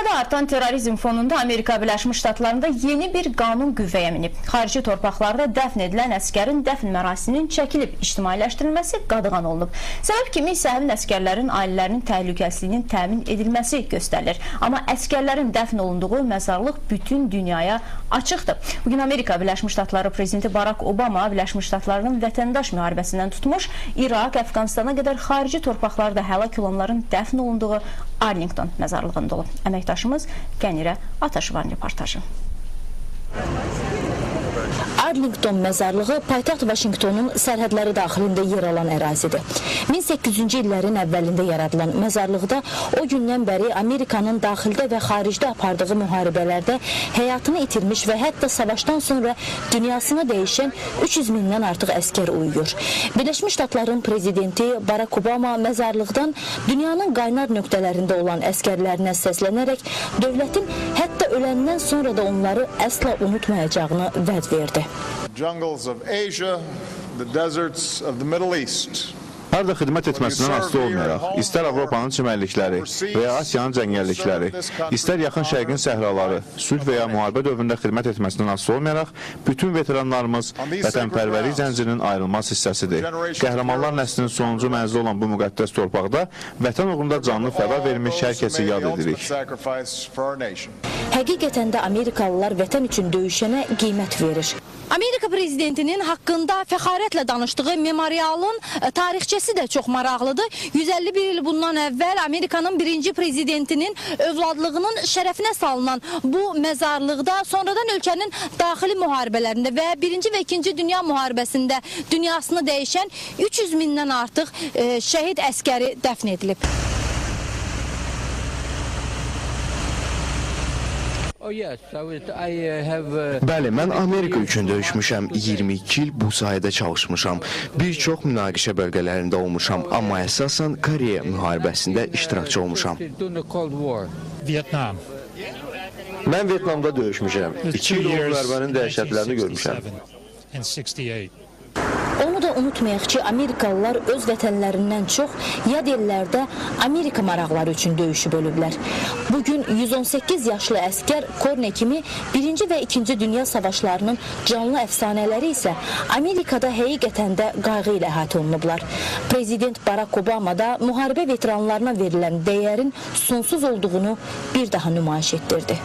Dünyada artan terrorizm fonunda Amerika Birləşmiş Ştatlarında yeni bir qanun qüvvəyə minib. Xarici torpaqlarda dəfn edilən əskərin dəfn mərasiminin çəkilib ictimailəşdirilməsi qadağan olunub. Səbəb kimi isə həmin əskərlərin ailələrinin təhlükəsizliyinin təmin edilməsi göstərilir. Amma əskərlərin dəfn olunduğu məzarlıq bütün dünyaya açıqdır. Bugün Amerika Birləşmiş Ştatları Prezidenti Barack Obama Birləşmiş Ştatlarının vətəndaş müharibəsindən tutmuş, İraq, Əfqanistana qədər xarici torpaqlarda həlak olanların dəfn olunduğu Arlington məzarlığında olub. Əməkdaşımız Qənirə Ataşıvan reportajı. Arlington məzarlığı paytaxt Vaşinqtonun sərhədləri daxilində yer alan ərazidir. 1800-cü illərin əvvəlində yaradılan məzarlıqda o gündən bəri Amerikanın daxildə və xaricdə apardığı müharibələrdə həyatını itirmiş və hətta savaşdan sonra dünyasını dəyişən 300 mindən artıq əskər uyuyur. Birləşmiş Ştatların prezidenti Barack Obama məzarlıqdan dünyanın qaynar nöqtələrində olan əskərlərinə səslənərək dövlətin hətta öləndən sonra da onları əsla unutmayacağını vəd verdi. Jungles of Asia, the deserts of the Middle East. Harada xidmət etməsindən asılı olmayaraq, istər Avropanın çimərlikləri və ya Asiyanın cəngəllikləri, istər yaxın şərqin səhraları, sülh və ya müharibə dövründə xidmət etməsindən asılı olmayaraq, bütün veteranlarımız vətənpərvərlik zəncirinin ayrılmaz hissəsidir. Qəhrəmanlar nəslinin sonuncu mənzili olan bu müqəddəs torpaqda vətən uğrunda canlı fəda vermiş hər kəsi yad edirik. Həqiqətən də Amerikalılar vətən üçün döyüşənə qiymət verir. Amerika prezidentinin haqqında fəxarətlə danışdığı memorialın tarixçəsi də çox maraqlıdır. 151 il bundan əvvəl Amerikanın birinci prezidentinin övladlığının şərəfinə salınan bu məzarlıqda sonradan ölkənin daxili müharibələrində və 1-ci və 2-ci Dünya müharibəsində dünyasını dəyişən 300 mindən artıq şəhid əskəri dəfn edilib. Bəli, mən Amerika üçün döyüşmüşəm. 22 il bu sahədə çalışmışam. Bir çox münaqişə bölgələrində olmuşam, amma əsasən Koreya müharibəsində iştirakçı olmuşam. Mən Vyetnamda döyüşmüşəm. 2 il o müharibənin dəhşətlərini görmüşəm. Onu da unutmayaq ki, Amerikalılar öz vətənlərindən çox yad ellərdə Amerika maraqları üçün döyüşü bölüblər. Bugün 118 yaşlı əskər Korne kimi 1-ci və 2-ci Dünya savaşlarının canlı əfsanələri isə Amerikada həqiqətən də qayğı ilə əhatə olunublar. Prezident Barack Obama da müharibə veteranlarına verilən dəyərin sonsuz olduğunu bir daha nümayiş etdirdi.